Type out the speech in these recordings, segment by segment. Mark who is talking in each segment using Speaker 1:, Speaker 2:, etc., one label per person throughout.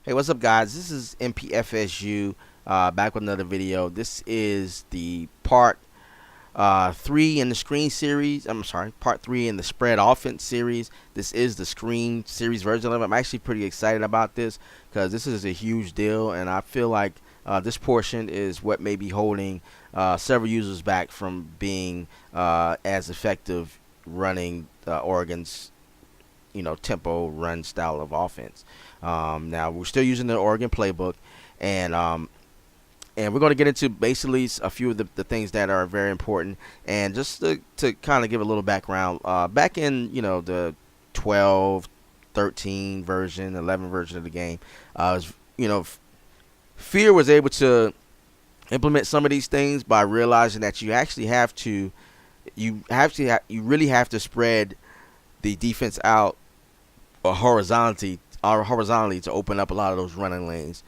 Speaker 1: Hey, what's up, guys? This is MPFSU, back with another video. This is the part 3 in the screen series. I'm sorry, part 3 in the spread offense series. This is the screen series version of it. I'm actually pretty excited about this because this is a huge deal, and I feel like this portion is what may be holding several users back from being as effective running Oregon's tempo run style of offense. Now we're still using the Oregon playbook, and we're going to get into basically a few of the things that are very important. And just to kind of give a little background, back in the 12, 13 version, 11 version of the game, Fear was able to implement some of these things by realizing that you actually you really have to spread the defense out horizontally to open up a lot of those running lanes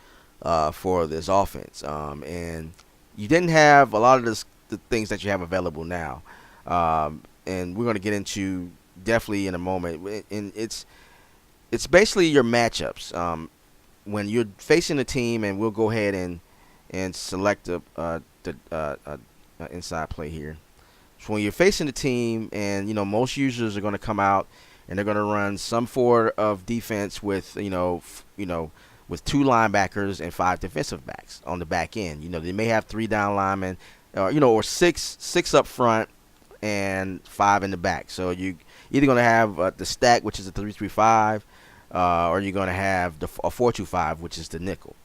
Speaker 1: for this offense. And you didn't have a lot of the things that you have available now. And we're going to get into definitely in a moment. And it's basically your matchups. When you're facing a team, and we'll go ahead and select the inside play here. So when you're facing the team, and most users are going to come out and they're going to run some form of defense with with 2 linebackers and 5 defensive backs on the back end. They may have 3 down linemen, or six up front and 5 in the back. So you either going to have the stack, which is a 3-3-5, or you're going to have a 4-2-5, which is the nickel.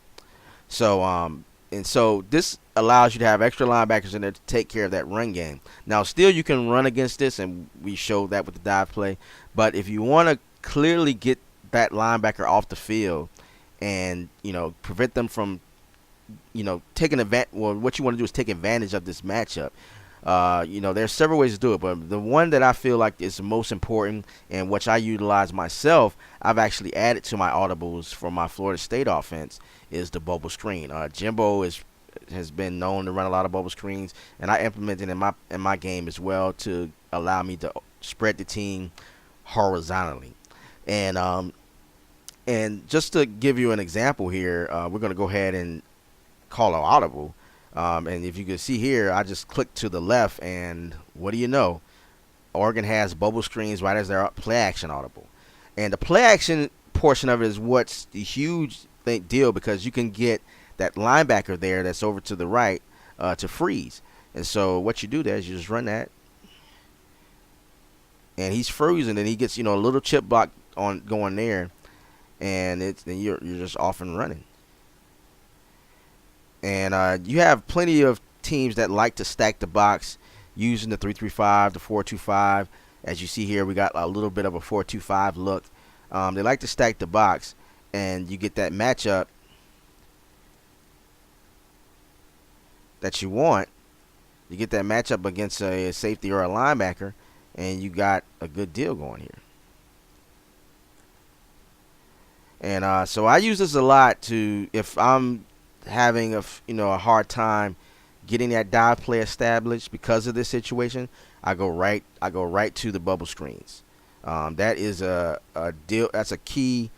Speaker 1: So so this allows you to have extra linebackers in there to take care of that run game. Now, still you can run against this, and we showed that with the dive play. But if you want to clearly get that linebacker off the field and prevent them from taking advantage, well, what you want to do is take advantage of this matchup. There's several ways to do it, but the one that I feel like is the most important, and which I utilize myself, I've actually added to my audibles for my Florida State offense, is the bubble screen. Jimbo has been known to run a lot of bubble screens, and I implemented in my game as well to allow me to spread the team horizontally. And just to give you an example here, we're going to go ahead and call our audible. And if you can see here, I just clicked to the left, and what do you know? Oregon has bubble screens right as their play action audible. And the play action portion of it is what's the huge deal, because you can get that linebacker there that's over to the right to freeze. And so what you do there is you just run that, and he's frozen, and he gets a little chip block going there, and you're just off and running. And you have plenty of teams that like to stack the box using the 3-3-5, the 4-2-5. As you see here, we got a little bit of a 4-2-5 look. They like to stack the box, and you get that matchup that you want. You get that matchup against a safety or a linebacker, and you got a good deal going here. And so I use this a lot if I'm having a hard time getting that dive play established because of this situation, I go right to the bubble screens. That is a deal. That's a key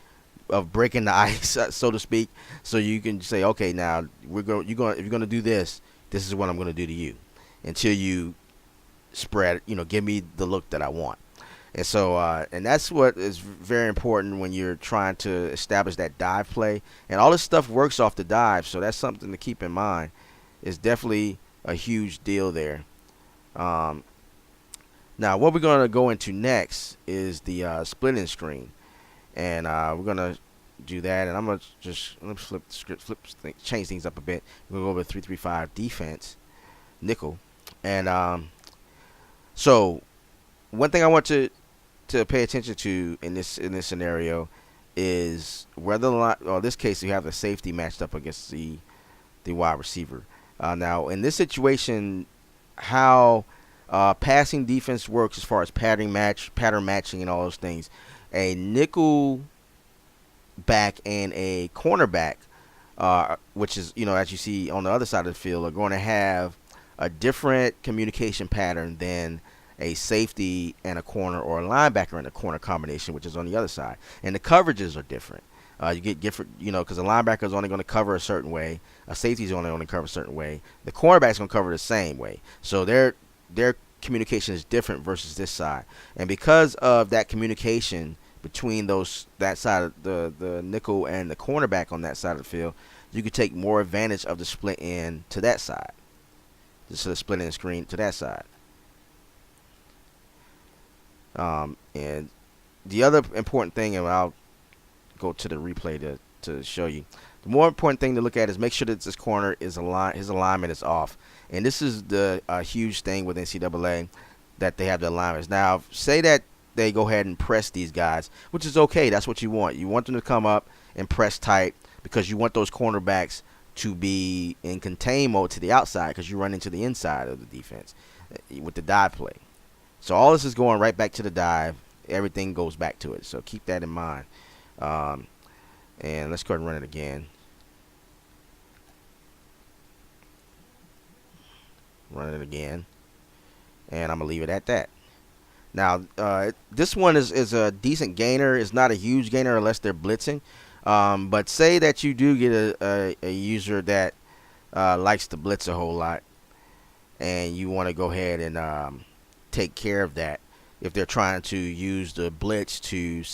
Speaker 1: of breaking the ice, so to speak. So you can say, okay, now if you're going to do this, this is what I'm going to do to you, until you spread. Give me the look that I want. And so, and that's what is very important when you're trying to establish that dive play. And all this stuff works off the dive, so that's something to keep in mind. It's definitely a huge deal there. Now, what we're going to go into next is the splitting screen. And we're going to do that. And I'm going to just flip the script, change things up a bit. We're going to go over 3-3-5 defense, nickel. And so one thing I want to pay attention to in this scenario is whether in this case you have the safety matched up against the wide receiver. Now in this situation, how passing defense works as far as pattern matching and all those things, a nickel back and a cornerback, which is as you see on the other side of the field, are going to have a different communication pattern than a safety and a corner, or a linebacker and a corner combination, which is on the other side. And the coverages are different. You get different, because a linebacker is only going to cover a certain way. A safety is only going to cover a certain way. The cornerback's going to cover the same way. So their communication is different versus this side. And because of that communication between that side of the nickel and the cornerback on that side of the field, you could take more advantage of the split end to that side. Just the split end screen to that side. And the other important thing, and I'll go to the replay to show you. The more important thing to look at is make sure that this corner is his alignment is off. And this is the huge thing with NCAA, that they have the alignments. Now, say that they go ahead and press these guys, which is okay. That's what you want. You want them to come up and press tight because you want those cornerbacks to be in contain mode to the outside because you run into the inside of the defense with the dive play. So all this is going right back to the dive. Everything goes back to it. So keep that in mind. And let's go ahead and run it again. Run it again. And I'm going to leave it at that. Now, this one is a decent gainer. It's not a huge gainer unless they're blitzing. But say that you do get a user that likes to blitz a whole lot, and you want to go ahead and take care of that if they're trying to use the blitz to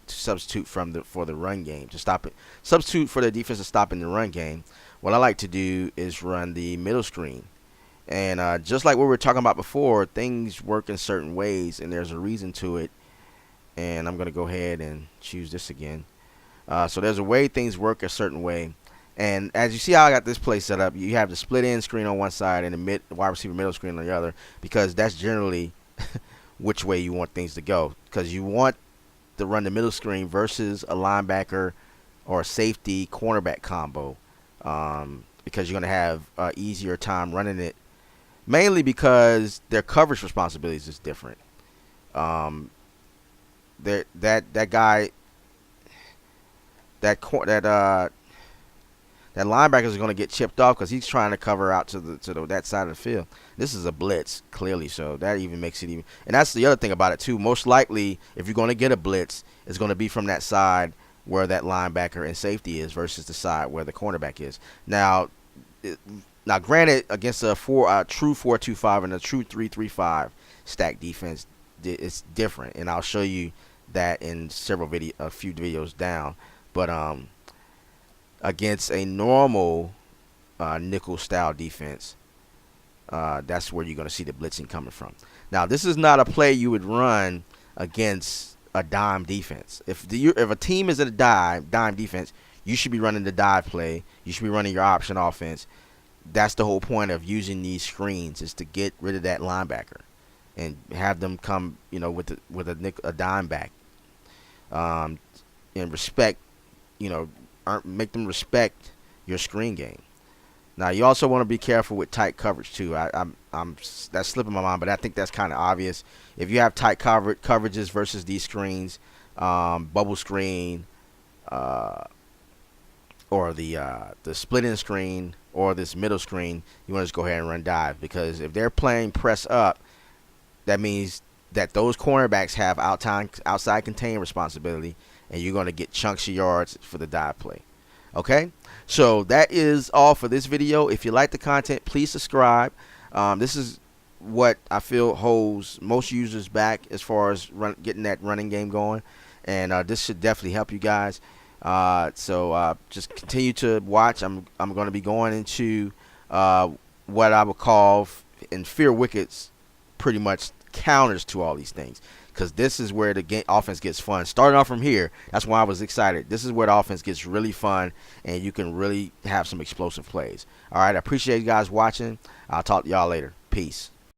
Speaker 1: substitute for the run game, to stop it, substitute for the defense to stop in the run game. What I like to do is run the middle screen. And just like what we were talking about before, things work in certain ways, and there's a reason to it. And I'm going to go ahead and choose this again. So there's a way things work a certain way. And as you see how I got this play set up, you have the split end screen on one side and the wide receiver middle screen on the other, because that's generally which way you want things to go. Because you want to run the middle screen versus a linebacker or a safety cornerback combo, because you're going to have easier time running it. Mainly because their coverage responsibilities is different. That guy, that linebacker is going to get chipped off because he's trying to cover out to that side of the field. This is a blitz, clearly, so that even makes it even. And that's the other thing about it too. Most likely, if you're going to get a blitz, it's going to be from that side where that linebacker and safety is versus the side where the cornerback is. Now, granted, against a true 4-2-5 and a true 3-3-5 stack defense, it's different, and I'll show you that in a few videos down. But against a normal nickel style defense, that's where you're going to see the blitzing coming from. Now, this is not a play you would run against a dime defense. If a team is in a dime defense, you should be running the dive play. You should be running your option offense. That's the whole point of using these screens, is to get rid of that linebacker and have them come, with a dime back, and respect, make them respect your screen game. Now, you also want to be careful with tight coverage too. That's slipping my mind, but I think that's kind of obvious. If you have tight coverages versus these screens, bubble screen, or the split end screen, or this middle screen, you want to just go ahead and run dive, because if they're playing press up, that means that those cornerbacks have outside contain responsibility, and you're going to get chunks of yards for the dive play. Okay, so that is all for this video. If you like the content, please subscribe. This is what I feel holds most users back as far as getting that running game going, and this should definitely help you guys. So just continue to watch. I'm going to be going into what I would call in Fear Wickets, pretty much counters to all these things, because this is where the offense gets fun. Starting off from here, that's why I was excited. This is where the offense gets really fun, and you can really have some explosive plays. All right, I appreciate you guys watching. I'll talk to y'all later. Peace.